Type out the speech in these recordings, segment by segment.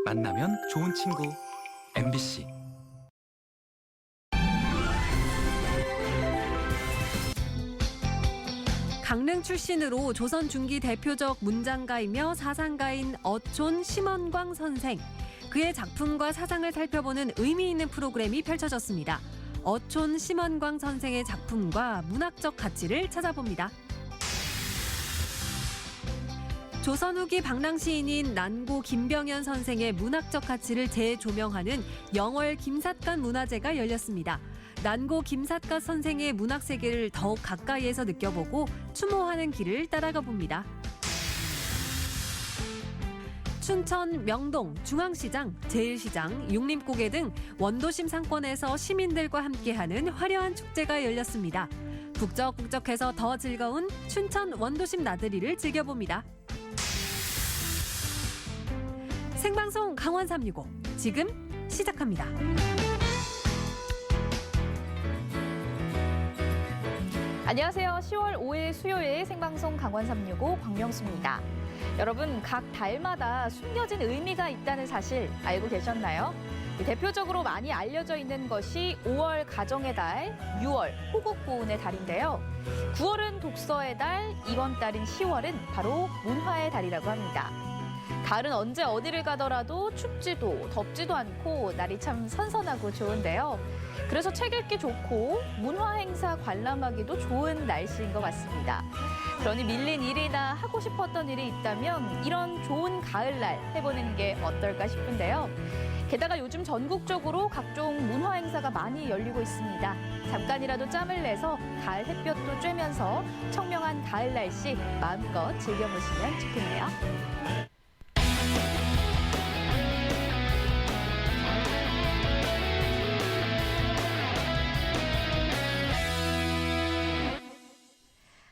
만나면 좋은 친구 MBC. 강릉 출신으로 조선 중기 대표적 문장가이며 사상가인 어촌 심원광 선생. 그의 작품과 사상을 살펴보는 의미 있는 프로그램이 펼쳐졌습니다. 어촌 심원광 선생의 작품과 문학적 가치를 찾아봅니다. 조선 후기 방랑 시인인 난고 김병현 선생의 문학적 가치를 재조명하는 영월 김삿갓 문화제가 열렸습니다. 난고 김삿갓 선생의 문학 세계를 더욱 가까이에서 느껴보고 추모하는 길을 따라가 봅니다. 춘천 명동, 중앙시장, 제일시장, 육림고개 등 원도심 상권에서 시민들과 함께하는 화려한 축제가 열렸습니다. 북적북적해서 더 즐거운 춘천 원도심 나들이를 즐겨봅니다. 생방송 강원 365 지금 시작합니다. 안녕하세요. 10월 5일 수요일 생방송 강원 365 광명수입니다. 여러분, 각 달마다 숨겨진 의미가 있다는 사실 알고 계셨나요? 대표적으로 많이 알려져 있는 것이 5월 가정의 달, 6월 호국보훈의 달인데요. 9월은 독서의 달, 이번 달인 10월은 바로 문화의 달이라고 합니다. 가을은 언제 어디를 가더라도 춥지도 덥지도 않고 날이 참 선선하고 좋은데요. 그래서 책 읽기 좋고 문화 행사 관람하기도 좋은 날씨인 것 같습니다. 그러니 밀린 일이나 하고 싶었던 일이 있다면 이런 좋은 가을날 해보는 게 어떨까 싶은데요. 게다가 요즘 전국적으로 각종 문화 행사가 많이 열리고 있습니다. 잠깐이라도 짬을 내서 가을 햇볕도 쬐면서 청명한 가을 날씨 마음껏 즐겨보시면 좋겠네요.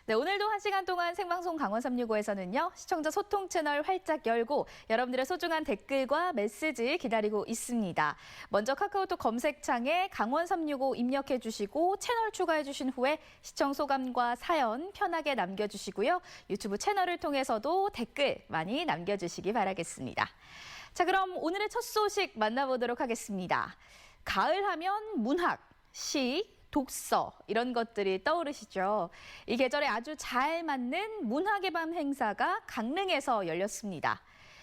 네, 오늘도 1시간 동안 생방송 강원 365에서는요. 시청자 소통 채널 활짝 열고 여러분들의 소중한 댓글과 메시지 기다리고 있습니다. 먼저 카카오톡 검색창에 강원 365 입력해 주시고 채널 추가해 주신 후에 시청 소감과 사연 편하게 남겨주시고요. 유튜브 채널을 통해서도 댓글 많이 남겨주시기 바라겠습니다. 자, 그럼 오늘의 첫 소식 만나보도록 하겠습니다. 가을 하면 문학, 시, 독서 이런 것들이 떠오르시죠. 이 계절에 아주 잘 맞는 문학의 밤 행사가 강릉에서 열렸습니다.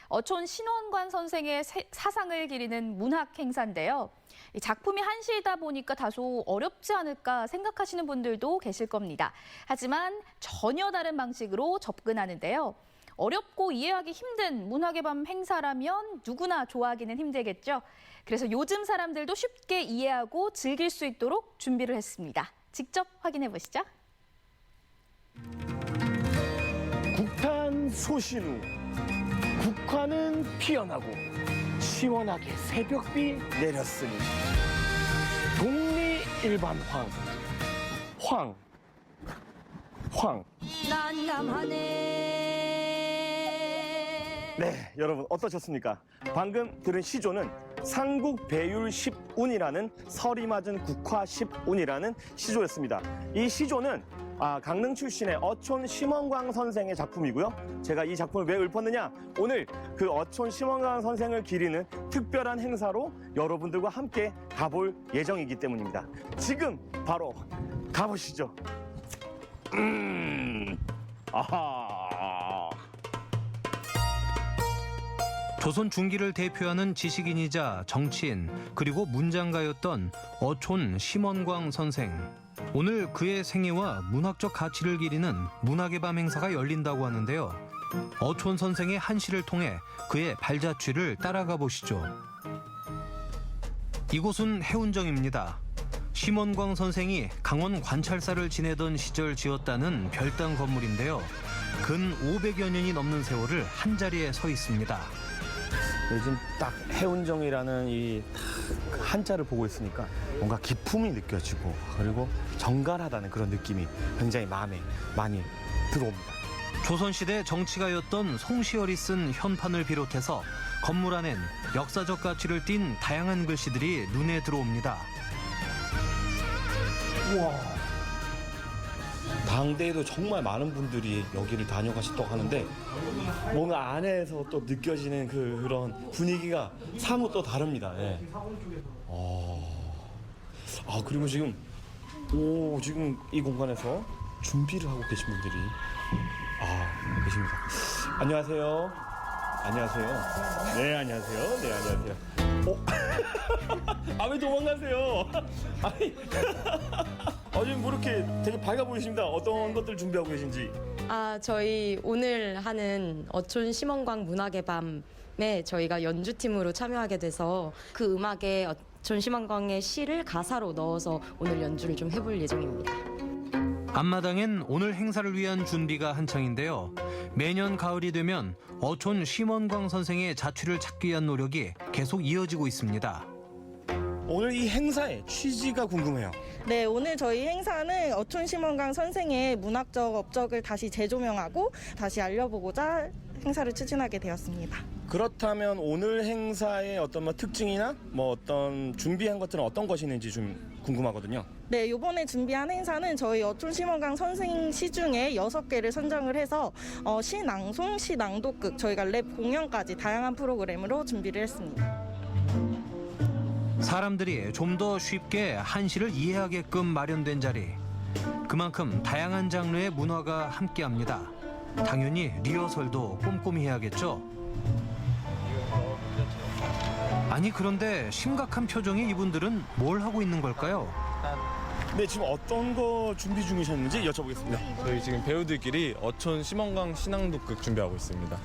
어촌 심원광 선생의 사상을 기리는 문학 행사인데요. 이 작품이 한시이다 보니까 다소 어렵지 않을까 생각하시는 분들도 계실 겁니다. 하지만 전혀 다른 방식으로 접근하는데요. 어렵고 이해하기 힘든 문학의 밤 행사라면 누구나 좋아하기는 힘들겠죠. 그래서 요즘 사람들도 쉽게 이해하고 즐길 수 있도록 준비를 했습니다. 직접 확인해 보시죠. 국탄 소신 후 국화는 피어나고 시원하게 새벽비 내렸으니 독리일반황 황 난감하네. 네, 여러분 어떠셨습니까? 방금 들은 시조는 상국 배율 10운이라는 설이 맞은 국화 10운이라는 시조였습니다. 이 시조는 강릉 출신의 어촌 심원광 선생의 작품이고요. 제가 이 작품을 왜 읊었느냐? 오늘 그 어촌 심원광 선생을 기리는 특별한 행사로 여러분들과 함께 가볼 예정이기 때문입니다. 지금 바로 가보시죠. 아하. 조선 중기를 대표하는 지식인이자 정치인 그리고 문장가였던 어촌 심원광 선생. 오늘 그의 생애와 문학적 가치를 기리는 문학의 밤 행사가 열린다고 하는데요. 어촌 선생의 한시를 통해 그의 발자취를 따라가 보시죠. 이곳은 해운정입니다. 심원광 선생이 강원 관찰사를 지내던 시절 지었다는 별당 건물인데요. 근 500여 년이 넘는 세월을 한자리에 서 있습니다. 요즘 딱 해운정이라는 이 한자를 보고 있으니까 뭔가 기품이 느껴지고 그리고 정갈하다는 그런 느낌이 굉장히 마음에 많이 들어옵니다. 조선시대 정치가였던 송시열이 쓴 현판을 비롯해서 건물 안엔 역사적 가치를 띤 다양한 글씨들이 눈에 들어옵니다. 우와, 당대에도 정말 많은 분들이 여기를 다녀가셨다고 하는데 뭔가 안에서 또 느껴지는 그런 분위기가 사뭇 또 다릅니다. 예. 그리고 지금 지금 이 공간에서 준비를 하고 계신 분들이 계십니다. 안녕하세요. 안녕하세요. 네, 안녕하세요. 네, 안녕하세요. 왜 도망가세요? 지금 뭐 이렇게 되게 밝아 보이십니다. 어떤 것들 준비하고 계신지. 저희 오늘 하는 어촌 심원광 문학의 밤에 저희가 연주팀으로 참여하게 돼서 그 음악에 어촌 심원광의 시를 가사로 넣어서 오늘 연주를 좀 해볼 예정입니다. 앞마당엔 오늘 행사를 위한 준비가 한창인데요. 매년 가을이 되면 어촌 심원광 선생의 자취를 찾기 위한 노력이 계속 이어지고 있습니다. 오늘 이 행사의 취지가 궁금해요. 네, 오늘 저희 행사는 어촌 심원광 선생의 문학적 업적을 다시 재조명하고 다시 알려보고자 행사를 추진하게 되었습니다. 그렇다면 오늘 행사의 어떤 특징이나 어떤 준비한 것들은 어떤 것이 있는지 좀 궁금하거든요. 네, 이번에 준비한 행사는 저희 어촌 심원광 선생 시 중에 6개를 선정을 해서 시 낭송, 시 낭독극, 저희가 랩 공연까지 다양한 프로그램으로 준비를 했습니다. 사람들이 좀 더 쉽게 한시를 이해하게끔 마련된 자리. 그만큼 다양한 장르의 문화가 함께합니다. 당연히 리허설도 꼼꼼히 해야겠죠. 아니 그런데 심각한 표정의 이분들은 뭘 하고 있는 걸까요? 네, 지금 어떤 거 준비 중이셨는지 여쭤보겠습니다. 저희 지금 배우들끼리 어촌 심원광 시낭독극 준비하고 있습니다.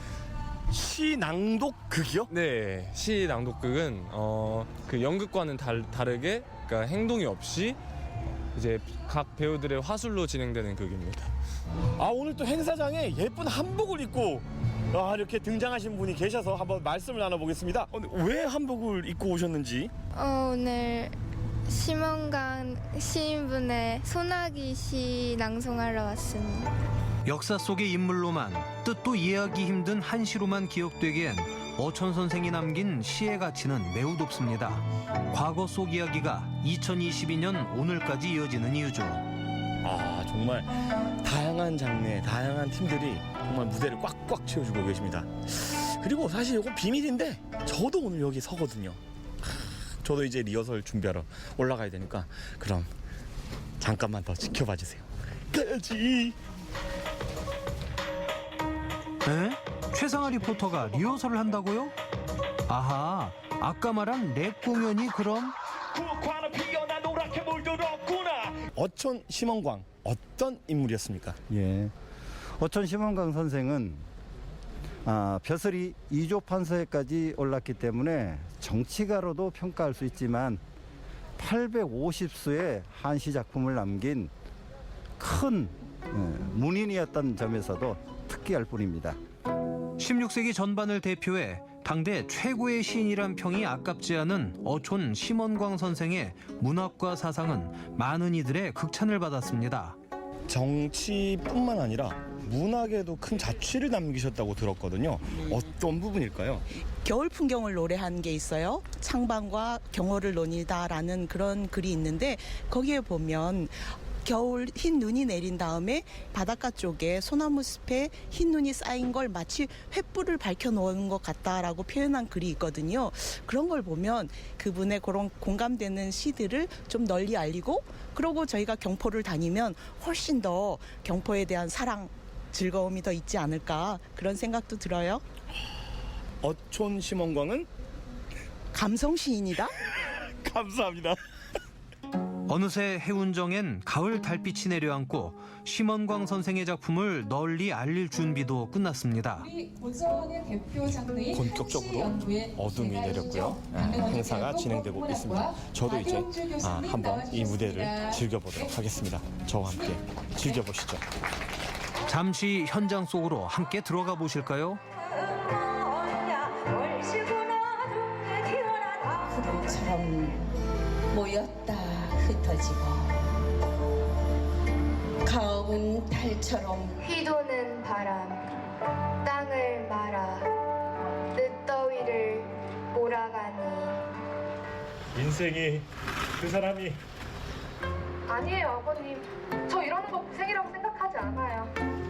시낭독극이요? 네, 시낭독극은 그 연극과는 다르게 그러니까 행동이 없이 이제 각 배우들의 화술로 진행되는 극입니다. 오늘 또 행사장에 예쁜 한복을 입고 이렇게 등장하신 분이 계셔서 한번 말씀을 나눠보겠습니다. 왜 한복을 입고 오셨는지? 오늘 심원광 시인분의 소나기 시 낭송하러 왔습니다. 역사 속의 인물로만 뜻도 이해하기 힘든 한시로만 기억되기엔 어촌 선생이 남긴 시의 가치는 매우 높습니다. 과거 속 이야기가 2022년 오늘까지 이어지는 이유죠. 정말 다양한 장르의 다양한 팀들이 정말 무대를 꽉꽉 채워주고 계십니다. 그리고 사실 이거 비밀인데 저도 오늘 여기 서거든요. 저도 이제 리허설 준비하러 올라가야 되니까 그럼 잠깐만 더 지켜봐 주세요. 가야지. 최상아 리포터가 리허설을 한다고요? 아하, 아까 말한 랩 공연이 그럼? 어촌 심원광 어떤 인물이었습니까? 예, 어촌 심원광 선생은 벼슬이 2조 판서에까지 올랐기 때문에 정치가로도 평가할 수 있지만 850수의 한시 작품을 남긴 큰 문인이었던 점에서도 특기할 뿐입니다. 16세기 전반을 대표해 당대 최고의 시인이란 평이 아깝지 않은 어촌 심원광 선생의 문학과 사상은 많은 이들의 극찬을 받았습니다. 정치뿐만 아니라 문학에도 큰 자취를 남기셨다고 들었거든요. 어떤 부분일까요? 겨울 풍경을 노래한 게 있어요. 창방과 경호를 논이다라는 그런 글이 있는데 거기에 보면 겨울 흰 눈이 내린 다음에 바닷가 쪽에 소나무 숲에 흰 눈이 쌓인 걸 마치 횃불을 밝혀놓은 것 같다라고 표현한 글이 있거든요. 그런 걸 보면 그분의 그런 공감되는 시들을 좀 널리 알리고 그러고 저희가 경포를 다니면 훨씬 더 경포에 대한 사랑, 즐거움이 더 있지 않을까 그런 생각도 들어요. 어촌 심원광은 감성 시인이다? 감사합니다. 어느새 해운정엔 가을 달빛이 내려앉고 심원광 선생의 작품을 널리 알릴 준비도 끝났습니다. 본격적으로 어둠이 내렸고요. 행사가 진행되고 있습니다. 저도 이제 한번 이 무대를 즐겨보도록 하겠습니다. 저와 함께 즐겨보시죠. 잠시 현장 속으로 함께 들어가 보실까요? 구름처럼 모였다 흩어지고 검은 달처럼 휘도는 바람 땅을 말아 늦더위를 몰아가니 인생이 그 사람이 아니에요 아버님 저 이러는 거 고생이라고 생각하지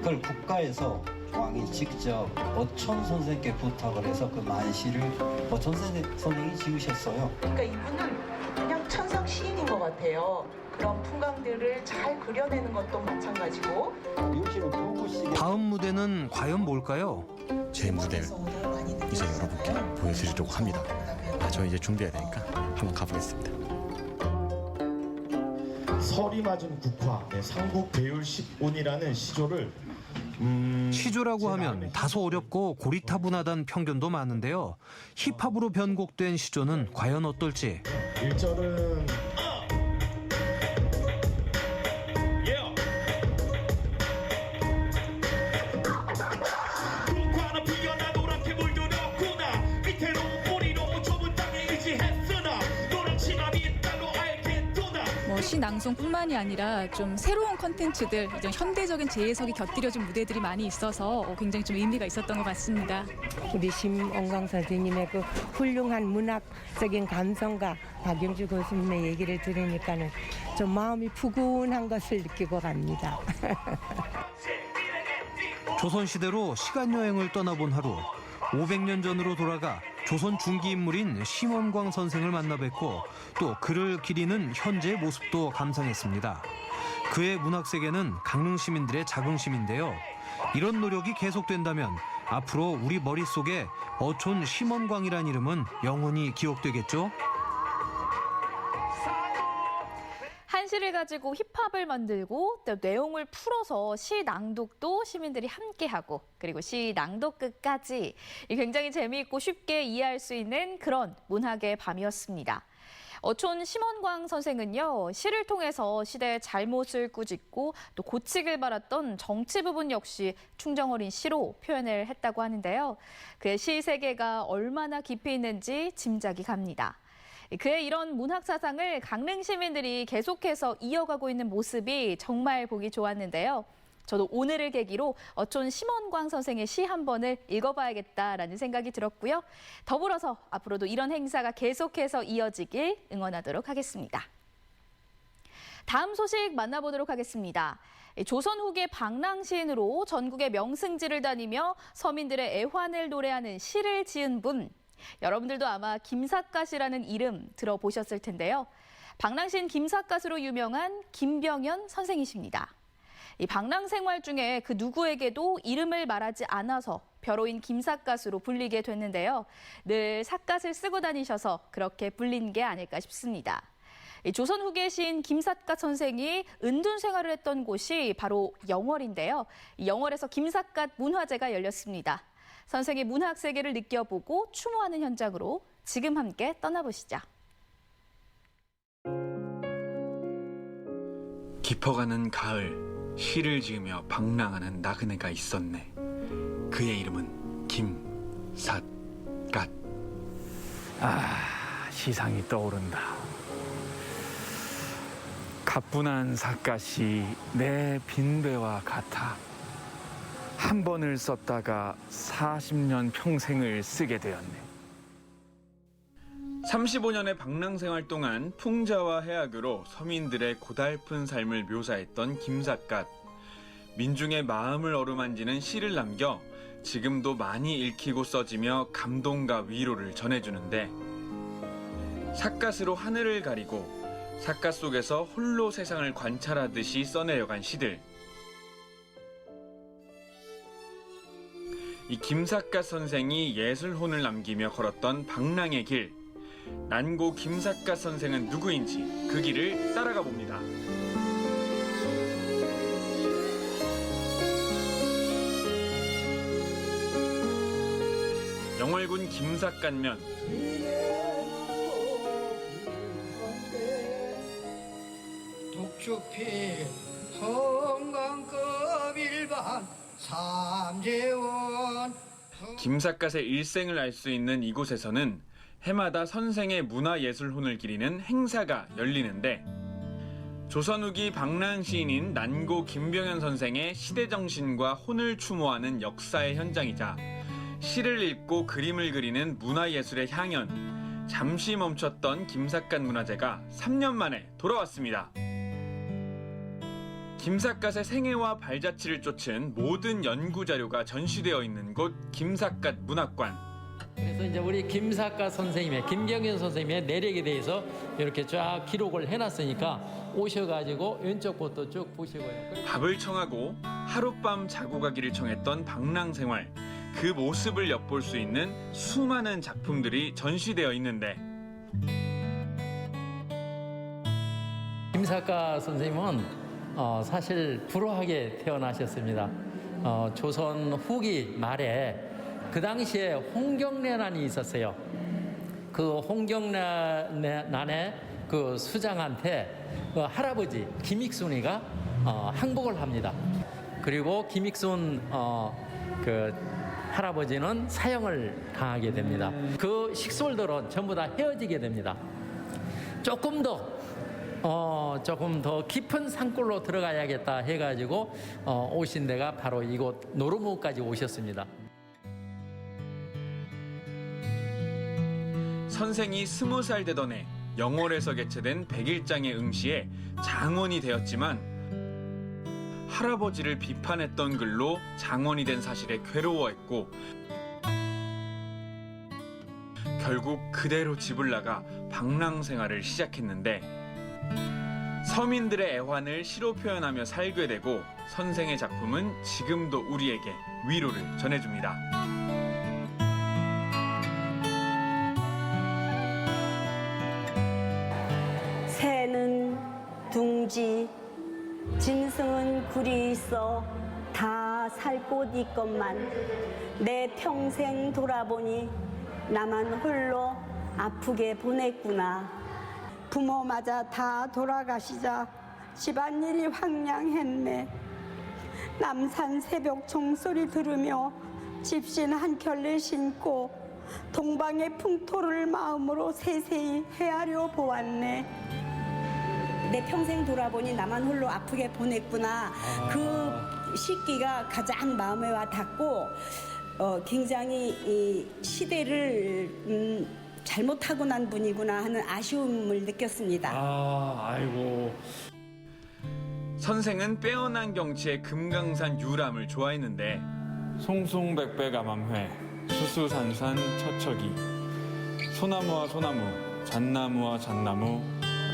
그걸 국가에서 왕이 직접 어촌 선생께 부탁을 해서 그 만시를 어촌 선생이 지으셨어요. 그러니까 이분은 그냥 천상 시인인 것 같아요. 그런 풍광들을 잘 그려내는 것도 마찬가지고. 다음 무대는 과연 뭘까요? 제 무대를 이제 여러분께 보여드리려고 합니다. 저 이제 준비해야 되니까 한번 가보겠습니다. 서리 맞은 국화, 상국 배율 10운이라는 시조를 시조라고 하면 다소 어렵고 고리타분하다는 편견도 많은데요. 힙합으로 변곡된 시조는 과연 어떨지. 1절은 시 낭송뿐만이 아니라 좀 새로운 컨텐츠들, 이제 현대적인 재해석이 곁들여진 무대들이 많이 있어서 굉장히 좀 의미가 있었던 것 같습니다. 우리 심원광 선생님의 그 훌륭한 문학적인 감성과 박영주 교수님의 얘기를 들으니까는 좀 마음이 푸근한 것을 느끼고 갑니다. 조선시대로 시간여행을 떠나본 하루. 500년 전으로 돌아가 조선 중기 인물인 심원광 선생을 만나 뵙고 또 그를 기리는 현재의 모습도 감상했습니다. 그의 문학 세계는 강릉 시민들의 자긍심인데요. 이런 노력이 계속된다면 앞으로 우리 머릿속에 어촌 심원광이란 이름은 영원히 기억되겠죠? 한시를 가지고 힙합을 만들고 또 내용을 풀어서 시 낭독도 시민들이 함께하고 그리고 시 낭독극까지 굉장히 재미있고 쉽게 이해할 수 있는 그런 문학의 밤이었습니다. 어촌 심원광 선생은요, 시를 통해서 시대의 잘못을 꾸짖고 또 고치길 바랐던 정치 부분 역시 충정어린 시로 표현을 했다고 하는데요. 그의 시 세계가 얼마나 깊이 있는지 짐작이 갑니다. 그의 이런 문학 사상을 강릉 시민들이 계속해서 이어가고 있는 모습이 정말 보기 좋았는데요. 저도 오늘을 계기로 어촌 심원광 선생의 시 한 번을 읽어봐야겠다라는 생각이 들었고요. 더불어서 앞으로도 이런 행사가 계속해서 이어지길 응원하도록 하겠습니다. 다음 소식 만나보도록 하겠습니다. 조선 후기 방랑 시인으로 전국의 명승지를 다니며 서민들의 애환을 노래하는 시를 지은 분. 여러분들도 아마 김삿갓이라는 이름 들어보셨을 텐데요. 방랑시인 김삿갓으로 유명한 김병현 선생이십니다. 이 방랑 생활 중에 그 누구에게도 이름을 말하지 않아서 벼로인 김삿갓으로 불리게 됐는데요. 늘 삿갓을 쓰고 다니셔서 그렇게 불린 게 아닐까 싶습니다. 조선 후기의 시인 김삿갓 선생이 은둔 생활을 했던 곳이 바로 영월인데요. 영월에서 김삿갓 문화제가 열렸습니다. 선생의 문학 세계를 느껴보고 추모하는 현장으로 지금 함께 떠나보시죠. 깊어가는 가을, 시를 지으며 방랑하는 나그네가 있었네. 그의 이름은 김삿갓. 시상이 떠오른다. 가뿐한 삿갓이 내 빈배와 같아. 한 번을 썼다가 40년 평생을 쓰게 되었네. 35년의 방랑 생활 동안 풍자와 해악으로 서민들의 고달픈 삶을 묘사했던 김삿갓. 민중의 마음을 어루만지는 시를 남겨 지금도 많이 읽히고 써지며 감동과 위로를 전해주는데, 삿갓으로 하늘을 가리고 삿갓 속에서 홀로 세상을 관찰하듯이 써내려간 시들. 이 김삿갓 선생이 예술혼을 남기며 걸었던 방랑의 길. 난고 김삿갓 선생은 누구인지 그 길을 따라가 봅니다. 영월군 김삿갓면. 독주필 성강급 일반 삼재원. 김삿갓의 일생을 알 수 있는 이곳에서는 해마다 선생의 문화예술혼을 기리는 행사가 열리는데, 조선 후기 방랑 시인인 난고 김병현 선생의 시대정신과 혼을 추모하는 역사의 현장이자 시를 읽고 그림을 그리는 문화예술의 향연, 잠시 멈췄던 김삿갓 문화제가 3년 만에 돌아왔습니다. 김삿갓의 생애와 발자취를 쫓은 모든 연구 자료가 전시되어 있는 곳 김삿갓 문학관. 그래서 이제 우리 김삿갓 선생님의 김경현 선생님의 내력에 대해서 이렇게 쫙 기록을 해놨으니까 오셔가지고 왼쪽 곳도 쭉 보시고요. 밥을 청하고 하룻밤 자고 가기를 청했던 방랑생활. 그 모습을 엿볼 수 있는 수많은 작품들이 전시되어 있는데 김삿갓 선생님은 사실 불우하게 태어나셨습니다. 조선 후기 말에 그 당시에 홍경래난이 있었어요. 그 홍경래난에 그 수장한테 그 할아버지 김익순이가 항복을 합니다. 그리고 김익순 그 할아버지는 사형을 당하게 됩니다. 그 식솔들은 전부 다 헤어지게 됩니다. 조금 더 깊은 산골로 들어가야겠다 해가지고 오신 데가 바로 이곳 노르모까지 오셨습니다. 선생이 20살 되던 해 영월에서 개최된 100일장의 응시에 장원이 되었지만 할아버지를 비판했던 글로 장원이 된 사실에 괴로워했고 결국 그대로 집을 나가 방랑 생활을 시작했는데 서민들의 애환을 시로 표현하며 살게 되고 선생의 작품은 지금도 우리에게 위로를 전해줍니다. 새는 둥지, 짐승은 굴이 있어 다 살 곳 있건만 내 평생 돌아보니 나만 홀로 아프게 보냈구나. 부모마저 다 돌아가시자 집안일이 황량했네. 남산 새벽 종소리 들으며 집신 한 켤레 신고 동방의 풍토를 마음으로 세세히 헤아려 보았네. 내 평생 돌아보니 나만 홀로 아프게 보냈구나. 그 시기가 가장 마음에 와 닿고 굉장히 이 시대를 잘못하고 난 분이구나 하는 아쉬움을 느꼈습니다. 아이고. 선생은 빼어난 경치의 금강산 유람을 좋아했는데 송송백백암암회, 수수산산 처처기, 소나무와 소나무, 잣나무와 잣나무,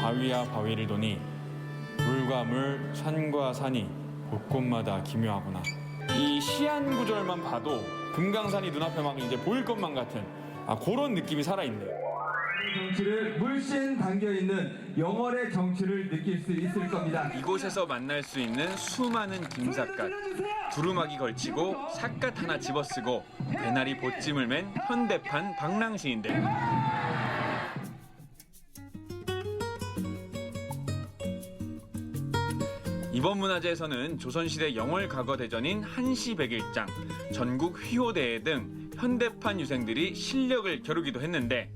바위와 바위를 도니 물과 물, 산과 산이 곳곳마다 기묘하구나. 이 시 한 구절만 봐도 금강산이 눈앞에 막 이제 보일 것만 같은 그런 느낌이 살아있네요. 경치를 물씬 담겨있는 영월의 경치를 느낄 수 있을 겁니다. 이곳에서 만날 수 있는 수많은 김삿갓. 두루마기 걸치고 삿갓 하나 집어쓰고 배나리 보찜을 맨 현대판 방랑시인들. 이번 문화제에서는 조선시대 영월 과거대전인 한시백일장, 전국 휘호대회 등 현대판 유생들이 실력을 겨루기도 했는데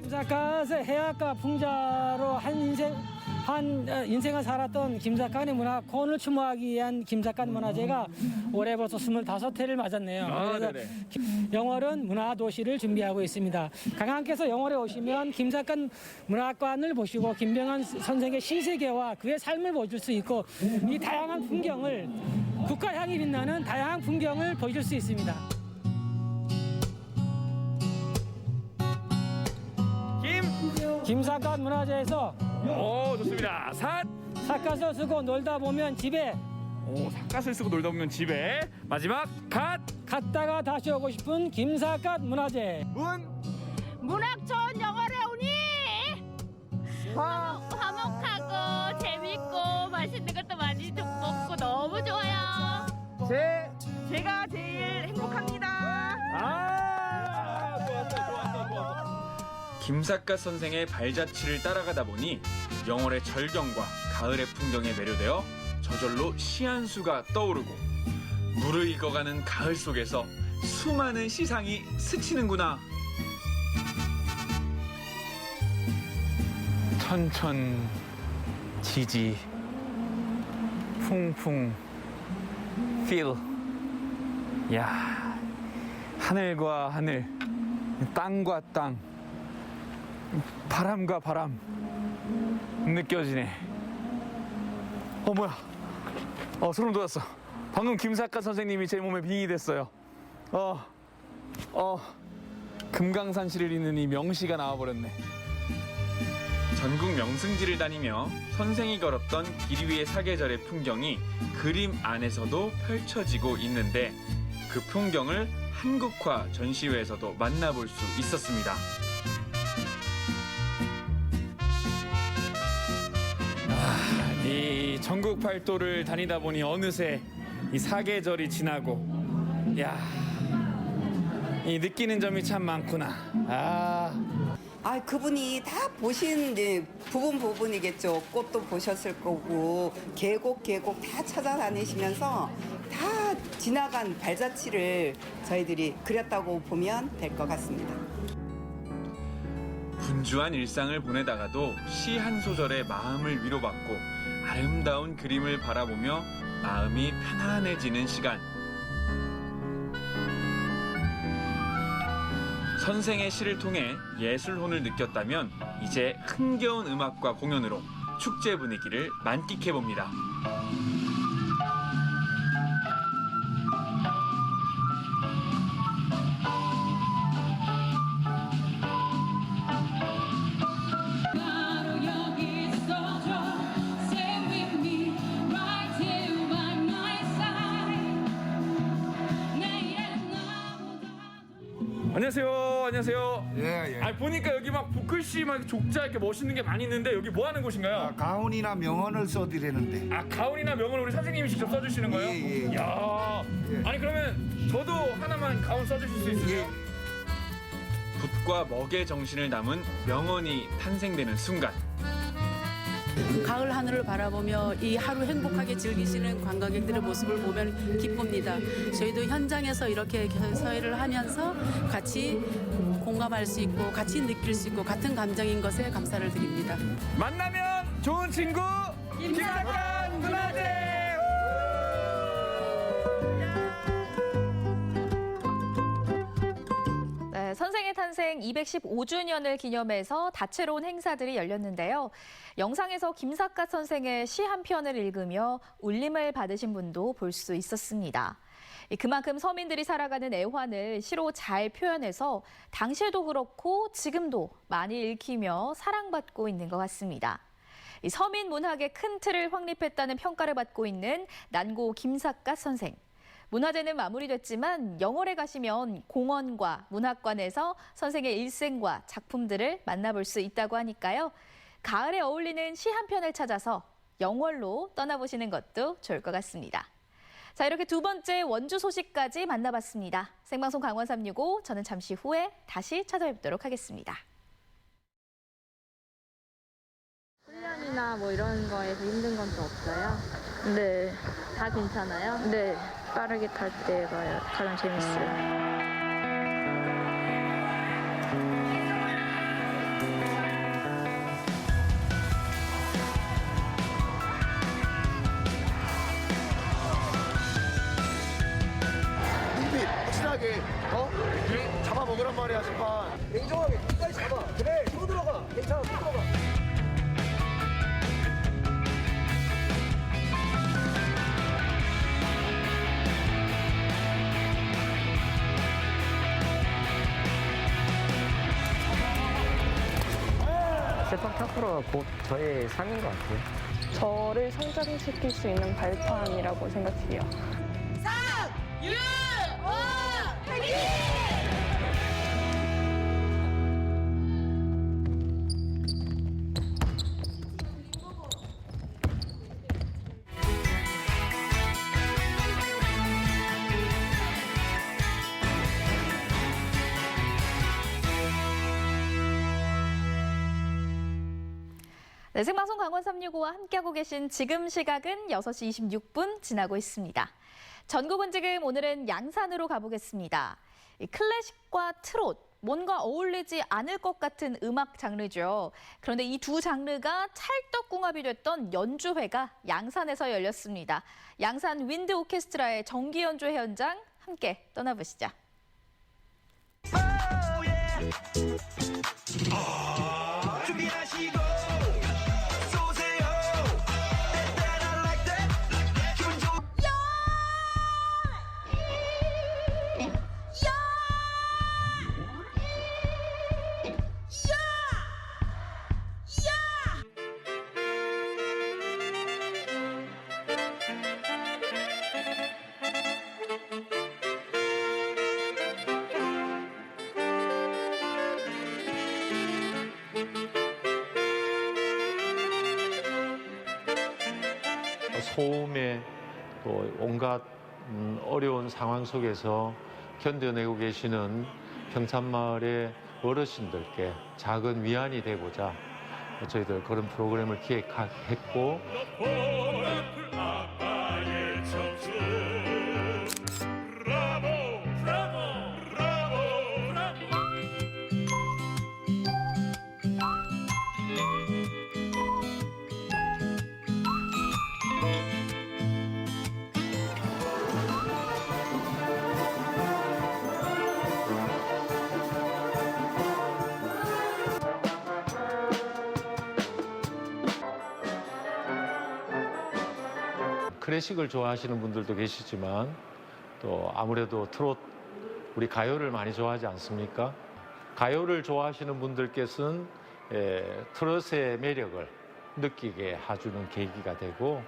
김삿갓의 해학과 풍자로 한 인생을 살았던 김삿갓의 문화 콘을 추모하기 위한 김삿갓 문화제가 올해 벌써 25회를 맞았네요. 그래서 영월은 문화도시를 준비하고 있습니다. 강한께서 영월에 오시면 김삿갓 문화관을 보시고 김병환 선생의 시세계와 그의 삶을 보실 수 있고 이 다양한 풍경을 국가향이 빛나는 다양한 풍경을 보실 수 있습니다. 김삿갓 문화제에서 좋습니다. 삿갓을 쓰고 놀다 보면 집에 삿갓을 쓰고 놀다 보면 집에 마지막 갔다가 다시 오고 싶은 김삿갓 문화제. 문학촌 영월에 오니 화목하고 재밌고 맛있는 것도 많이 먹고 너무 좋아요. 제가 제일 행복합니다. 김삿갓 선생의 발자취를 따라가다 보니 영월의 절경과 가을의 풍경에 매료되어 저절로 시 한 수가 떠오르고 물을 익어가는 가을 속에서 수많은 시상이 스치는구나. 천천지지 풍풍 feel. 야, 하늘과 하늘, 땅과 땅, 바람과 바람. 느껴지네. 뭐야? 소름 돋았어. 방금 김사과 선생님이 제 몸에 빙의 됐어요. 금강산시를 잇는 이 명시가 나와버렸네. 전국 명승지를 다니며 선생이 걸었던 길 위의 사계절의 풍경이 그림 안에서도 펼쳐지고 있는데 그 풍경을 한국화 전시회에서도 만나볼 수 있었습니다. 이 전국 팔도를 다니다 보니 어느새 이 사계절이 지나고, 이 느끼는 점이 참 많구나. 그분이 다 보신 이제 부분이겠죠. 꽃도 보셨을 거고 계곡 다 찾아다니시면서 다 지나간 발자취를 저희들이 그렸다고 보면 될 것 같습니다. 분주한 일상을 보내다가도 시 한 소절에 마음을 위로받고 아름다운 그림을 바라보며 마음이 편안해지는 시간. 선생의 시를 통해 예술혼을 느꼈다면 이제 흥겨운 음악과 공연으로 축제 분위기를 만끽해봅니다. 안녕하세요. 예. 보니까 여기 막 붓글씨 막 족자 이렇게 멋있는 게 많이 있는데 여기 뭐 하는 곳인가요? 가훈이나 명언을 써드리는데. 가훈이나 명언을 우리 선생님이 직접 써주시는 거예요? 예. 이야. 아니 그러면 저도 하나만 가훈 써주실 수 있으세요? 붓과 먹의 정신을 담은 명언이 탄생되는 순간. 가을 하늘을 바라보며 이 하루 행복하게 즐기시는 관광객들의 모습을 보면 기쁩니다. 저희도 현장에서 이렇게 서해를 하면서 같이 공감할 수 있고 같이 느낄 수 있고 같은 감정인 것에 감사를 드립니다. 만나면 좋은 친구 김사관 문화재. 선생의 탄생 215주년을 기념해서 다채로운 행사들이 열렸는데요. 영상에서 김삿갓 선생의 시 한 편을 읽으며 울림을 받으신 분도 볼 수 있었습니다. 그만큼 서민들이 살아가는 애환을 시로 잘 표현해서 당시에도 그렇고 지금도 많이 읽히며 사랑받고 있는 것 같습니다. 서민 문학의 큰 틀을 확립했다는 평가를 받고 있는 난고 김삿갓 선생. 문화제는 마무리됐지만 영월에 가시면 공원과 문학관에서 선생의 일생과 작품들을 만나볼 수 있다고 하니까요. 가을에 어울리는 시 한 편을 찾아서 영월로 떠나보시는 것도 좋을 것 같습니다. 자, 이렇게 두 번째 원주 소식까지 만나봤습니다. 생방송 강원 365, 저는 잠시 후에 다시 찾아뵙도록 하겠습니다. 훈련이나 뭐 이런 거에서 힘든 건 또 없어요? 네. 다 괜찮아요? 네. 빠르게 탈 때가 가장 재밌어요. 확실하게 잡아먹으란 말이야 심판. 냉정하게 끝까지 잡아. 그래 손 들어가. 괜찮아 손 들어가. 세팍타크로가 곧 저의 삶인 것 같아요. 저를 성장시킬 수 있는 발판이라고 생각해요. 3, 6, 5, 화이팅! 네, 생방송 강원 365와 함께하고 계신 지금 시각은 6시 26분 지나고 있습니다. 전국은 지금 오늘은 양산으로 가보겠습니다. 클래식과 트롯, 뭔가 어울리지 않을 것 같은 음악 장르죠. 그런데 이 두 장르가 찰떡궁합이 됐던 연주회가 양산에서 열렸습니다. 양산 윈드 오케스트라의 정기 연주 현장 함께 떠나보시죠. 준비하시고 소음에 또 온갖 어려운 상황 속에서 견뎌내고 계시는 평산마을의 어르신들께 작은 위안이 되고자 저희들 그런 프로그램을 기획했고 클래식을 좋아하시는 분들도 계시지만 또 아무래도 트롯, 우리 가요를 많이 좋아하지 않습니까? 가요를 좋아하시는 분들께서는 트롯의 매력을 느끼게 해주는 계기가 되고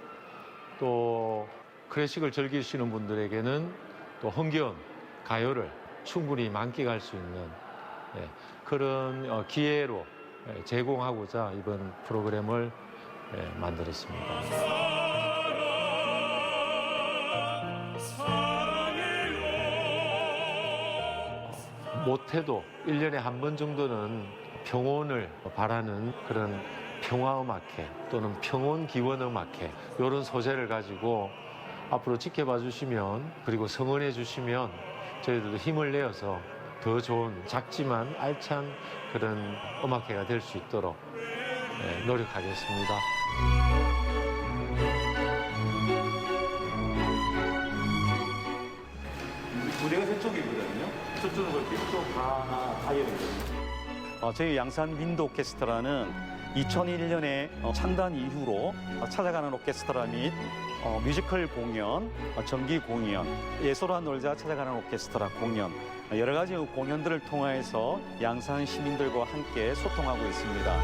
또 클래식을 즐기시는 분들에게는 또 흥겨운 가요를 충분히 만끽할 수 있는 그런 기회로 제공하고자 이번 프로그램을 만들었습니다. 못해도 1년에 한 번 정도는 평온을 바라는 그런 평화음악회 또는 평온기원음악회 이런 소재를 가지고 앞으로 지켜봐 주시면 그리고 성원해 주시면 저희들도 힘을 내어서 더 좋은 작지만 알찬 그런 음악회가 될 수 있도록 노력하겠습니다. 무대가 저쪽이거든요. 저쪽으로 볼게요. 저 다 이어져요. 저희 양산 윈드 오케스트라는 2001년에 창단 이후로 찾아가는 오케스트라 및 뮤지컬 공연, 정기 공연, 예술화 놀자 찾아가는 오케스트라 공연 여러 가지 공연들을 통해서 양산 시민들과 함께 소통하고 있습니다.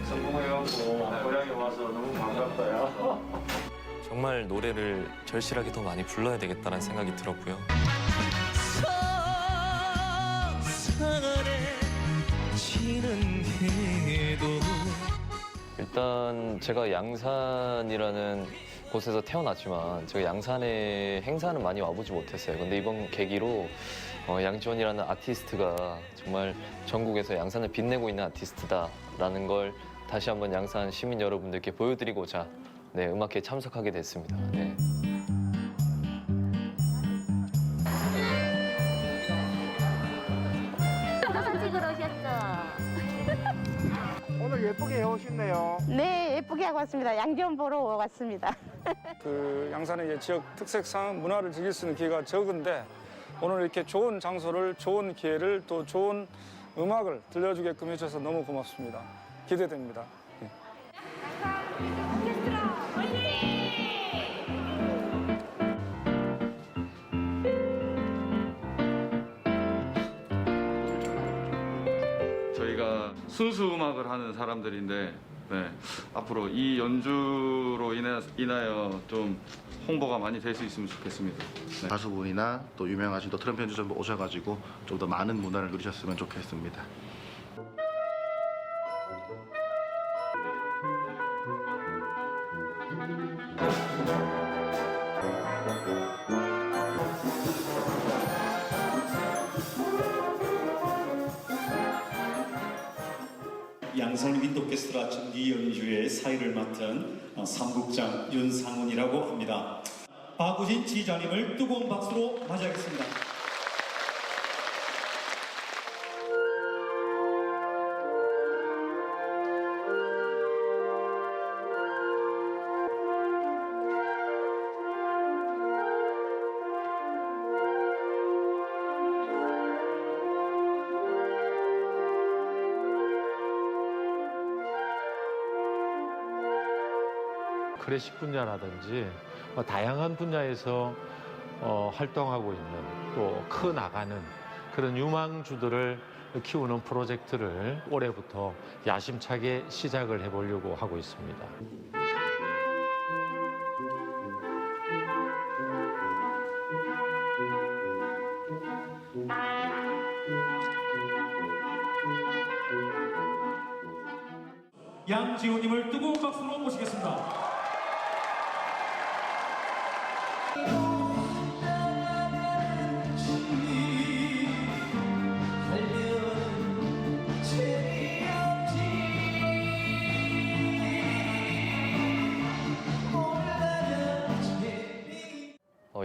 성공해갖고 고향에 와서 너무 반갑다요. 정말 노래를 절실하게 더 많이 불러야 되겠다는 생각이 들었고요. 일단 제가 양산이라는 곳에서 태어났지만 제가 양산에 행사는 많이 와보지 못했어요. 근데 이번 계기로 양지원이라는 아티스트가 정말 전국에서 양산을 빛내고 있는 아티스트다라는 걸 다시 한번 양산 시민 여러분들께 보여드리고자 음악회에 참석하게 됐습니다. 사진 찍으러 오셨죠? 오늘 예쁘게 해오셨네요. 네, 예쁘게 하고 왔습니다. 양지원 보러 왔습니다. 그 양산의 이제 지역 특색상 문화를 즐길 수 있는 기회가 적은데 오늘 이렇게 좋은 장소를, 좋은 기회를 또 좋은 음악을 들려주게끔 해주셔서 너무 고맙습니다. 기대됩니다. 저희가 순수 음악을 하는 사람들인데 앞으로 이 연주로 인하여 좀 홍보가 많이 될 수 있으면 좋겠습니다. 가수분이나 또 유명하신 또 트럼펫 연주자분 오셔가지고 좀 더 많은 문화를 누리셨으면 좋겠습니다. 양산 윈드 오케스트라 정기 연주의 사회를 맡은 삼국장 윤상훈이라고 합니다. 박우진 지휘자님을 뜨거운 박수로 맞이하겠습니다. 클래식 분야라든지 다양한 분야에서 활동하고 있는 또 커나가는 그런 유망주들을 키우는 프로젝트를 올해부터 야심차게 시작을 해보려고 하고 있습니다. 양지호님을 뜨거운 박수로 모시겠습니다.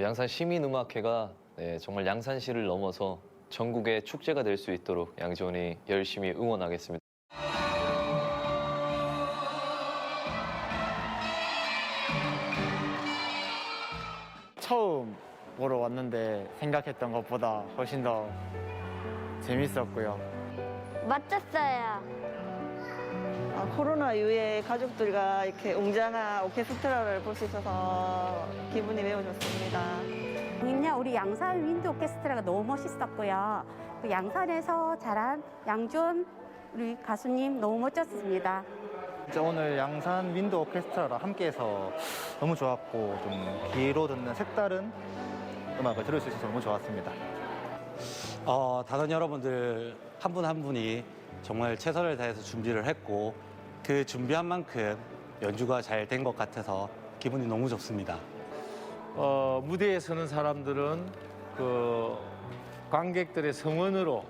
양산 시민음악회가 정말 양산시를 넘어서 전국의 축제가 될 수 있도록 양지원이 열심히 응원하겠습니다. 처음 보러 왔는데 생각했던 것보다 훨씬 더 재밌었고요. 멋졌어요. 코로나 이후에 가족들과 이렇게 웅장한 오케스트라를 볼 수 있어서 기분이 매우 좋습니다. 우리 양산 윈드 오케스트라가 너무 멋있었고요. 그 양산에서 자란 양지원 우리 가수님 너무 멋졌습니다. 오늘 양산 윈드 오케스트라랑 함께해서 너무 좋았고 좀 귀로 듣는 색다른 음악을 들을 수 있어서 너무 좋았습니다. 다른 여러분들 한 분 한 분이 정말 최선을 다해서 준비를 했고 그 준비한 만큼 연주가 잘 된 것 같아서 기분이 너무 좋습니다. 무대에 서는 사람들은 그 관객들의 성원으로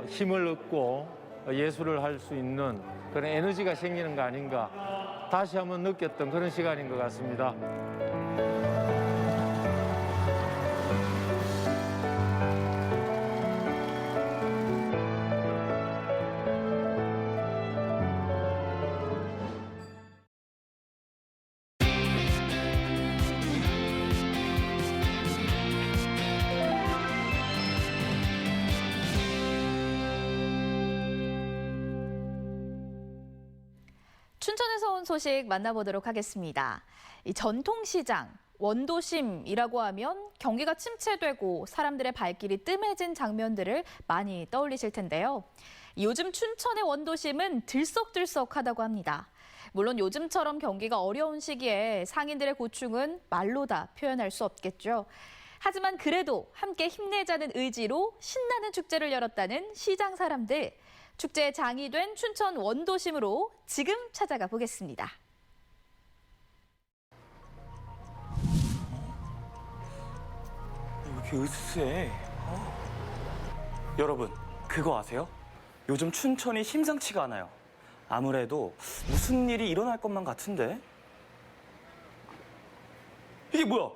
힘을 얻고 예술을 할 수 있는 그런 에너지가 생기는 거 아닌가 다시 한번 느꼈던 그런 시간인 것 같습니다. 춘천에서 온 소식 만나보도록 하겠습니다. 이 전통시장, 원도심이라고 하면 경기가 침체되고 사람들의 발길이 뜸해진 장면들을 많이 떠올리실 텐데요. 요즘 춘천의 원도심은 들썩들썩하다고 합니다. 물론 요즘처럼 경기가 어려운 시기에 상인들의 고충은 말로 다 표현할 수 없겠죠. 하지만 그래도 함께 힘내자는 의지로 신나는 축제를 열었다는 시장 사람들. 축제의 장이 된 춘천 원도심으로 지금 찾아가 보겠습니다. 왜 이렇게 으스스해? 여러분, 그거 아세요? 요즘 춘천이 심상치가 않아요. 아무래도 무슨 일이 일어날 것만 같은데? 이게 뭐야?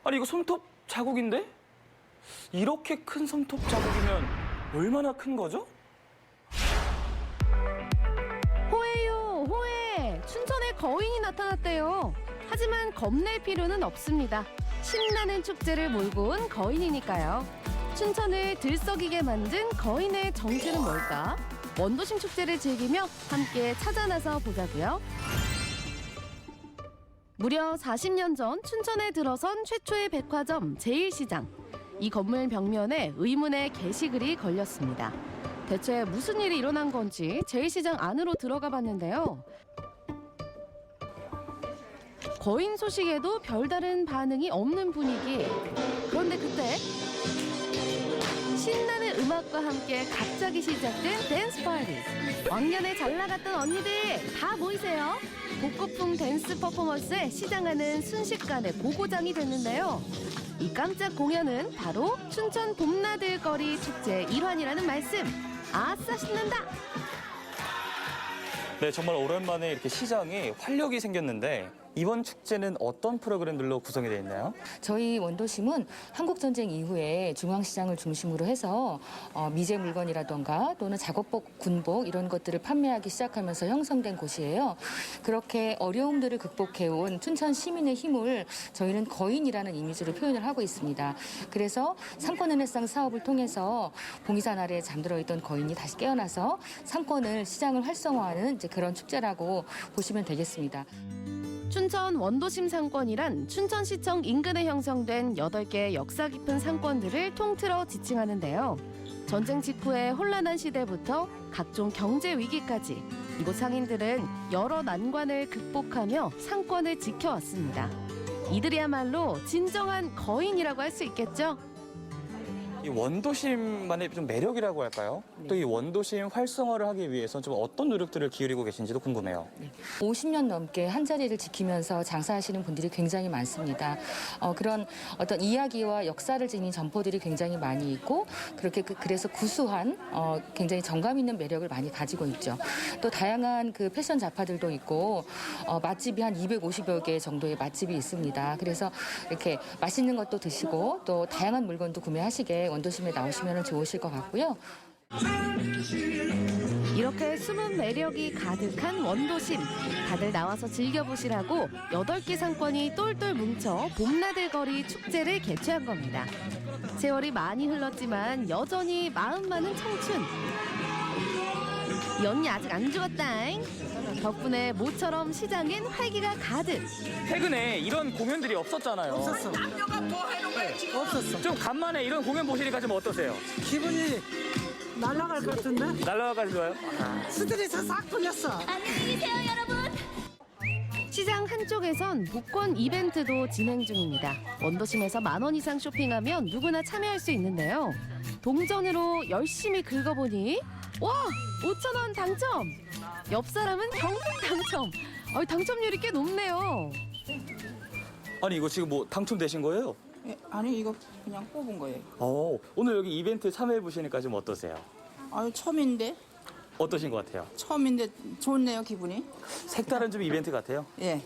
아니, 이거 손톱 자국인데? 이렇게 큰 손톱 자국이면 얼마나 큰 거죠? 호해요, 호해! 춘천에 거인이 나타났대요. 하지만 겁낼 필요는 없습니다. 신나는 축제를 몰고 온 거인이니까요. 춘천을 들썩이게 만든 거인의 정체는 뭘까? 원도심 축제를 즐기며 함께 찾아 나서 보자고요. 무려 40년 전 춘천에 들어선 최초의 백화점 제1시장. 이 건물 벽면에 의문의 게시글이 걸렸습니다. 대체 무슨 일이 일어난 건지 제1시장 안으로 들어가 봤는데요. 거인 소식에도 별다른 반응이 없는 분위기. 그런데 그때 신나는 음악과 함께 갑자기 시작된 댄스 파티. 왕년에 잘 나갔던 언니들 다 모이세요. 복고풍 댄스 퍼포먼스에 시장하는 순식간에 보고장이 됐는데요. 이 깜짝 공연은 바로 춘천 봄나들거리 축제의 일환이라는 말씀. 아싸 신난다! 네, 정말 오랜만에 이렇게 시장에 활력이 생겼는데 이번 축제는 어떤 프로그램들로 구성이 되어 있나요? 저희 원도심은 한국전쟁 이후에 중앙시장을 중심으로 해서 미제 물건이라던가 또는 작업복, 군복 이런 것들을 판매하기 시작하면서 형성된 곳이에요. 그렇게 어려움들을 극복해온 춘천 시민의 힘을 저희는 거인이라는 이미지로 표현을 하고 있습니다. 그래서 상권은혜상 사업을 통해서 봉이산 아래에 잠들어 있던 거인이 다시 깨어나서 상권을 시장을 활성화하는 이제 그런 축제라고 보시면 되겠습니다. 춘천 원도심 상권이란 춘천시청 인근에 형성된 8개의 역사 깊은 상권들을 통틀어 지칭하는데요. 전쟁 직후의 혼란한 시대부터 각종 경제 위기까지 이곳 상인들은 여러 난관을 극복하며 상권을 지켜왔습니다. 이들이야말로 진정한 거인이라고 할 수 있겠죠. 이 원도심만의 좀 매력이라고 할까요? 또 이 원도심 활성화를 하기 위해서 좀 어떤 노력들을 기울이고 계신지도 궁금해요. 50년 넘게 한 자리를 지키면서 장사하시는 분들이 굉장히 많습니다. 그런 어떤 이야기와 역사를 지닌 점포들이 굉장히 많이 있고 그래서 구수한 굉장히 정감 있는 매력을 많이 가지고 있죠. 또 다양한 그 패션 잡화들도 있고 맛집이 한 250여 개 정도의 맛집이 있습니다. 그래서 이렇게 맛있는 것도 드시고 또 다양한 물건도 구매하시게 원도심에 나오시면 좋으실 것 같고요. 이렇게 숨은 매력이 가득한 원도심. 다들 나와서 즐겨보시라고 8개 상권이 똘똘 뭉쳐 봄나들거리 축제를 개최한 겁니다. 세월이 많이 흘렀지만 여전히 마음 많은 청춘. 이 언니 아직 안 죽었다잉. 덕분에 모처럼 시장엔 활기가 가득. 최근에 이런 공연들이 없었잖아요. 없었어. 남녀가 뭐 하는 거야 지금? 없었어. 좀 간만에 이런 공연 보시니까 좀 어떠세요? 기분이 날아갈 것 같은데? 날아가기 좋아요? 스트레스 싹 풀렸어. 안녕히 계세요, 여러분. 시장 한쪽에선 복권 이벤트도 진행 중입니다. 원도심에서 10,000원 이상 쇼핑하면 누구나 참여할 수 있는데요. 동전으로 열심히 긁어보니 와! 5,000원 당첨! 옆 사람은 경품 당첨! 당첨률이 꽤 높네요. 아니 이거 지금 뭐 당첨되신 거예요? 아니 이거 그냥 뽑은 거예요. 오늘 여기 이벤트 참여해 보시니까 좀 어떠세요? 처음인데 어떠신 것 같아요? 처음인데 좋네요 기분이. 색다른 좀 이벤트 같아요? 예.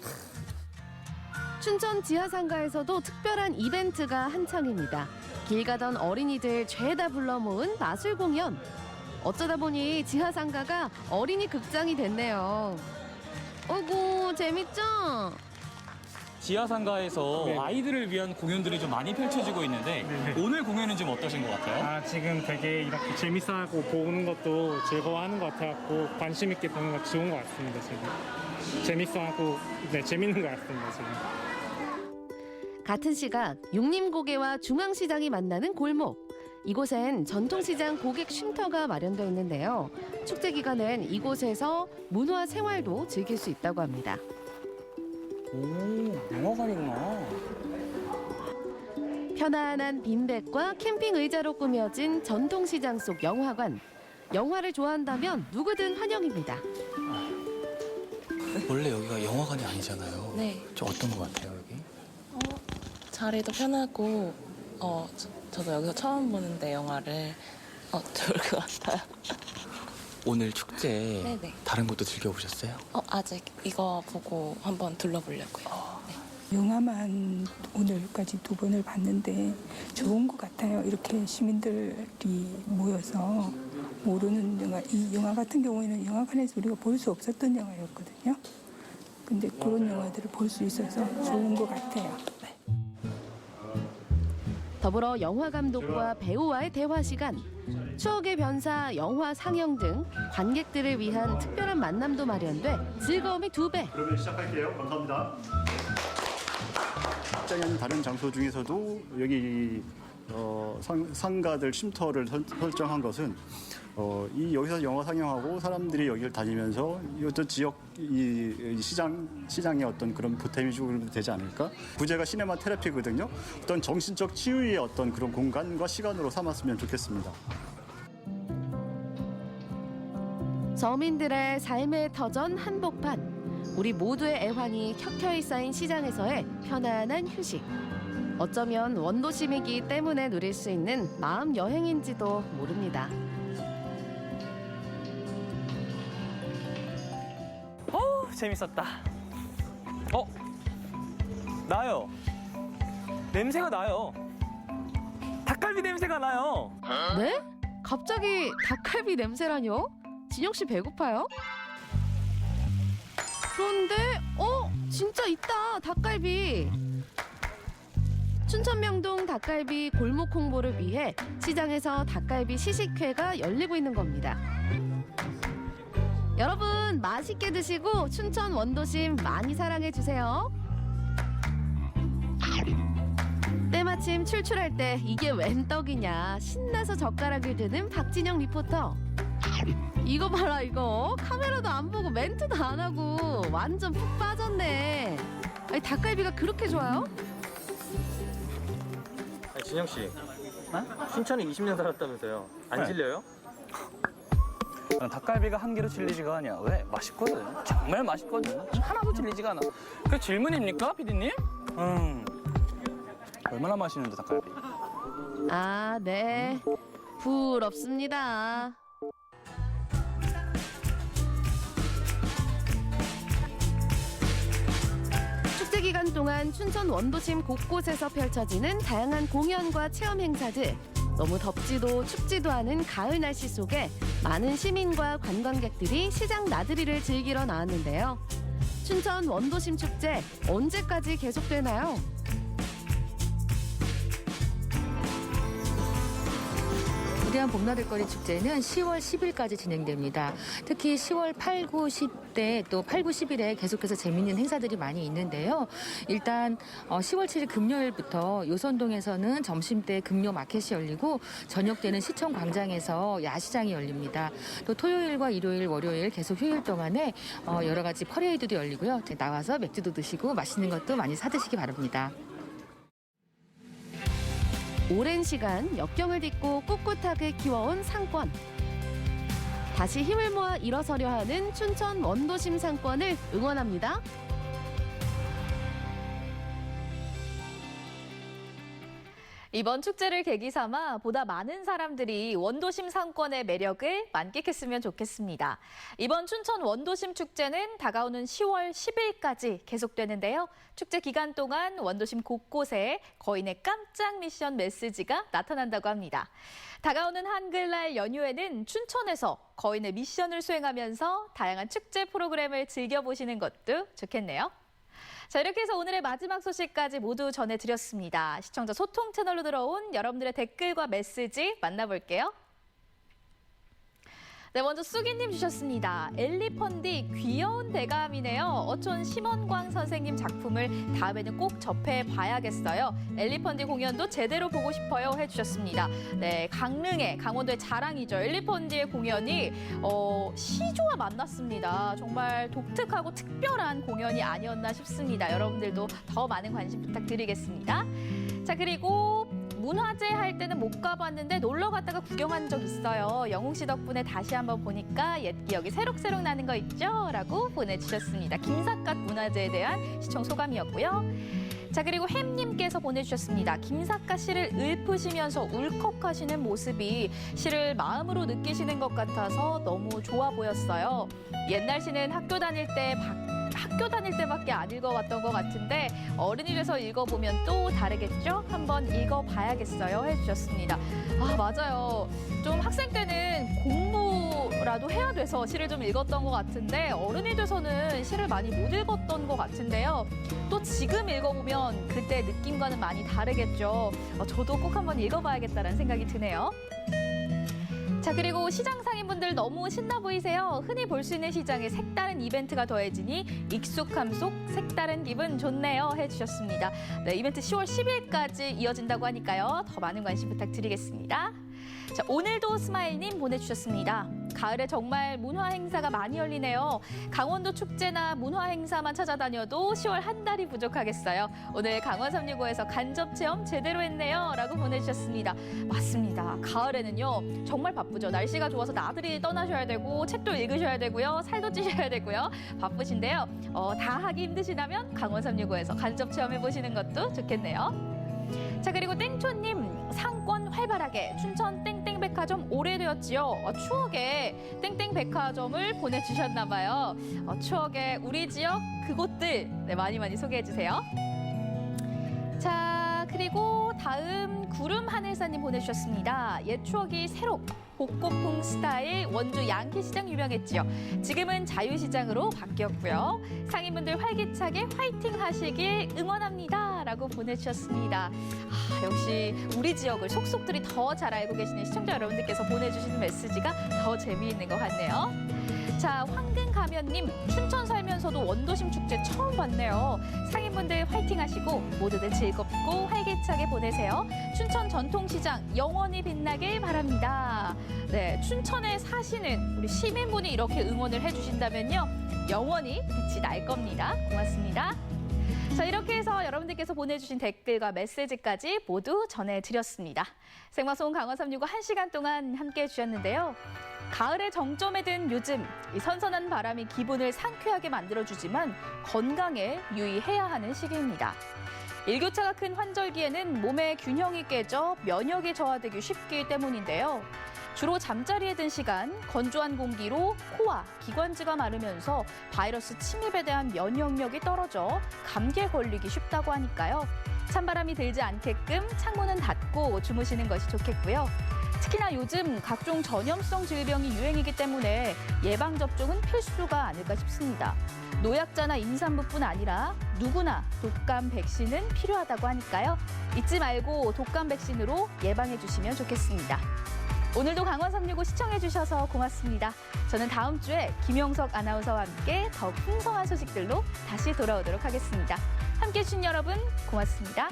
춘천 지하상가에서도 특별한 이벤트가 한창입니다. 길 가던 어린이들 죄다 불러 모은 마술 공연. 어쩌다 보니 지하상가가 어린이 극장이 됐네요. 어이구 재밌죠? 지하상가에서 네. 아이들을 위한 공연들이 좀 많이 펼쳐지고 있는데 오늘 공연은 좀 어떠신 것 같아요? 지금 되게 이렇게 재밌어하고 보는 것도 즐거워하는 것 같아갖고 관심 있게 보는 거 좋은 것 같습니다. 지금 재밌어하고 재밌는 것 같습니다. 지금. 같은 시각 육림고개와 중앙시장이 만나는 골목. 이곳엔 전통시장 고객 쉼터가 마련되어 있는데요. 축제 기간엔 이곳에서 문화 생활도 즐길 수 있다고 합니다. 영화관이구나. 편안한 빈백과 캠핑 의자로 꾸며진 전통시장 속 영화관. 영화를 좋아한다면 누구든 환영입니다. 원래 여기가 영화관이 아니잖아요. 네. 좀 어떤 것 같아요 여기? 자리도 편하고 저도 여기서 처음 보는데 영화를 좋을 것 같아요. 오늘 축제 네네. 다른 것도 즐겨보셨어요? 아직 이거 보고 한번 둘러보려고요. 영화만 오늘까지 2번을 봤는데 좋은 것 같아요. 이렇게 시민들이 모여서 모르는 영화, 이 영화 같은 경우에는 영화관에서 우리가 볼 수 없었던 영화였거든요. 근데 그런 영화들을 볼 수 있어서 좋은 것 같아요. 더불어 영화 감독과 배우와의 대화 시간, 추억의 변사, 영화 상영 등 관객들을 위한 특별한 만남도 마련돼 즐거움이 2배. 그러면 시작할게요. 감사합니다. 직장이 아닌 다른 장소 중에서도 여기 상가들 쉼터를 설정한 것은 여기서 영화 상영하고 사람들이 여기를 다니면서 이 지역 이 시장의 어떤 그런 보탬이 좀 되지 않을까? 부제가 시네마 테라피거든요. 어떤 정신적 치유의 어떤 그런 공간과 시간으로 삼았으면 좋겠습니다. 서민들의 삶의 터전 한복판. 우리 모두의 애환이 켜켜이 쌓인 시장에서의 편안한 휴식. 어쩌면 원도심이기 때문에 누릴 수 있는 마음 여행인지도 모릅니다. 재밌었다. 나요. 냄새가 나요. 닭갈비 냄새가 나요. 네? 갑자기 닭갈비 냄새라뇨? 진영 씨 배고파요? 그런데 진짜 있다. 닭갈비. 춘천 명동 닭갈비 골목 홍보를 위해 시장에서 닭갈비 시식회가 열리고 있는 겁니다. 여러분 맛있게 드시고 춘천 원도심 많이 사랑해 주세요. 때마침 출출할 때 이게 웬 떡이냐 신나서 젓가락을 드는 박진영 리포터. 이거 봐라 이거. 카메라도 안 보고 멘트도 안 하고 완전 푹 빠졌네. 아니, 닭갈비가 그렇게 좋아요? 진영 씨, 춘천에 20년 살았다면서요. 안 네. 질려요? 닭갈비가 한 개로 질리지가 않냐. 왜? 맛있거든. 정말 맛있거든. 하나도 질리지가 않아. 그 질문입니까, 피디님? 얼마나 맛있는데, 닭갈비? 아, 네. 부럽습니다. 축제 기간 동안 춘천 원도심 곳곳에서 펼쳐지는 다양한 공연과 체험 행사들. 너무 덥지도 춥지도 않은 가을 날씨 속에 많은 시민과 관광객들이 시장 나들이를 즐기러 나왔는데요. 춘천 원도심 축제 언제까지 계속되나요? 위대한 봄나들거리 축제는 10월 10일까지 진행됩니다. 특히 10월 8, 9, 10대 또 8, 9, 10일에 계속해서 재미있는 행사들이 많이 있는데요. 일단 10월 7일 금요일부터 요선동에서는 점심때 금요 마켓이 열리고 저녁 때는 시청 광장에서 야시장이 열립니다. 또 토요일과 일요일, 월요일 계속 휴일 동안에 여러 가지 퍼레이드도 열리고요. 나와서 맥주도 드시고 맛있는 것도 많이 사드시기 바랍니다. 오랜 시간 역경을 딛고 꿋꿋하게 키워온 상권. 다시 힘을 모아 일어서려 하는 춘천 원도심 상권을 응원합니다. 이번 축제를 계기 삼아 보다 많은 사람들이 원도심 상권의 매력을 만끽했으면 좋겠습니다. 이번 춘천 원도심 축제는 다가오는 10월 10일까지 계속되는데요. 축제 기간 동안 원도심 곳곳에 거인의 깜짝 미션 메시지가 나타난다고 합니다. 다가오는 한글날 연휴에는 춘천에서 거인의 미션을 수행하면서 다양한 축제 프로그램을 즐겨보시는 것도 좋겠네요. 자, 이렇게 해서 오늘의 마지막 소식까지 모두 전해드렸습니다. 시청자 소통 채널로 들어온 여러분들의 댓글과 메시지 만나볼게요. 네, 먼저 쑥이님 주셨습니다. 엘리펀디 귀여운 대감이네요. 어촌 심원광 선생님 작품을 다음에는 꼭 접해봐야겠어요. 엘리펀디 공연도 제대로 보고 싶어요 해주셨습니다. 네, 강릉의 강원도의 자랑이죠. 엘리펀디의 공연이 시조와 만났습니다. 정말 독특하고 특별한 공연이 아니었나 싶습니다. 여러분들도 더 많은 관심 부탁드리겠습니다. 자, 그리고 문화제 할 때는 못 가봤는데 놀러 갔다가 구경한 적 있어요. 영웅 씨 덕분에 다시 한번 보니까 옛 기억이 새록새록 나는 거 있죠? 라고 보내주셨습니다. 김삿갓 문화제에 대한 시청 소감이었고요. 자, 그리고 햄님께서 보내주셨습니다. 김삿갓 씨를 읊으시면서 울컥하시는 모습이 시를 마음으로 느끼시는 것 같아서 너무 좋아 보였어요. 옛날 시는 학교 다닐 때밖에 안 읽어왔던 것 같은데 어른이 돼서 읽어보면 또 다르겠죠? 한번 읽어봐야겠어요 해주셨습니다. 아, 맞아요. 좀 학생 때는 공부라도 해야 돼서 시를 좀 읽었던 것 같은데 어른이 돼서는 시를 많이 못 읽었던 것 같은데요. 또 지금 읽어보면 그때 느낌과는 많이 다르겠죠. 저도 꼭 한번 읽어봐야겠다는 생각이 드네요. 자, 그리고 시장 상인분들 너무 신나 보이세요. 흔히 볼 수 있는 시장에 색다른 이벤트가 더해지니 익숙함 속 색다른 기분 좋네요 해주셨습니다. 네, 이벤트 10월 10일까지 이어진다고 하니까요. 더 많은 관심 부탁드리겠습니다. 자, 오늘도 스마일님 보내주셨습니다. 가을에 정말 문화 행사가 많이 열리네요. 강원도 축제나 문화 행사만 찾아다녀도 10월 한 달이 부족하겠어요. 오늘 강원 365에서 간접 체험 제대로 했네요. 라고 보내주셨습니다. 맞습니다. 가을에는요 정말 바쁘죠. 날씨가 좋아서 나들이 떠나셔야 되고 책도 읽으셔야 되고요. 살도 찌셔야 되고요. 바쁘신데요. 다 하기 힘드시다면 강원 365에서 간접 체험해보시는 것도 좋겠네요. 자, 그리고 땡초님, 상권 활발하게 춘천 땡땡백화점 오래되었지요. 추억의 땡땡백화점을 보내주셨나 봐요. 추억의 우리 지역 그곳들 많이 소개해주세요. 자, 그리고 다음 구름 하늘사님 보내주셨습니다. 옛 추억이 새록 복고풍 스타일 원주 양키시장 유명했지요. 지금은 자유시장으로 바뀌었고요. 상인분들 활기차게 화이팅 하시길 응원합니다. 라고 보내주셨습니다. 역시 우리 지역을 속속들이 더 잘 알고 계시는 시청자 여러분들께서 보내주시는 메시지가 더 재미있는 것 같네요. 자, 황금가면님, 춘천 살면서도 원도심 축제 처음 봤네요. 상인분들 화이팅 하시고 모두들 즐겁고 활기차게 보내세요. 춘천 전통시장 영원히 빛나길 바랍니다. 네, 춘천에 사시는 우리 시민분이 이렇게 응원을 해주신다면요. 영원히 빛이 날 겁니다. 고맙습니다. 자, 이렇게 해서 여러분들께서 보내주신 댓글과 메시지까지 모두 전해드렸습니다. 생방송 강원 365 1시간 동안 함께해 주셨는데요. 가을의 정점에 든 요즘, 이 선선한 바람이 기분을 상쾌하게 만들어주지만 건강에 유의해야 하는 시기입니다. 일교차가 큰 환절기에는 몸의 균형이 깨져 면역이 저하되기 쉽기 때문인데요. 주로 잠자리에 든 시간, 건조한 공기로 코와 기관지가 마르면서 바이러스 침입에 대한 면역력이 떨어져 감기에 걸리기 쉽다고 하니까요. 찬바람이 들지 않게끔 창문은 닫고 주무시는 것이 좋겠고요. 특히나 요즘 각종 전염성 질병이 유행이기 때문에 예방접종은 필수가 아닐까 싶습니다. 노약자나 임산부뿐 아니라 누구나 독감 백신은 필요하다고 하니까요. 잊지 말고 독감 백신으로 예방해 주시면 좋겠습니다. 오늘도 강원 365 시청해 주셔서 고맙습니다. 저는 다음 주에 김용석 아나운서와 함께 더욱 풍성한 소식들로 다시 돌아오도록 하겠습니다. 함께해 주신 여러분 고맙습니다.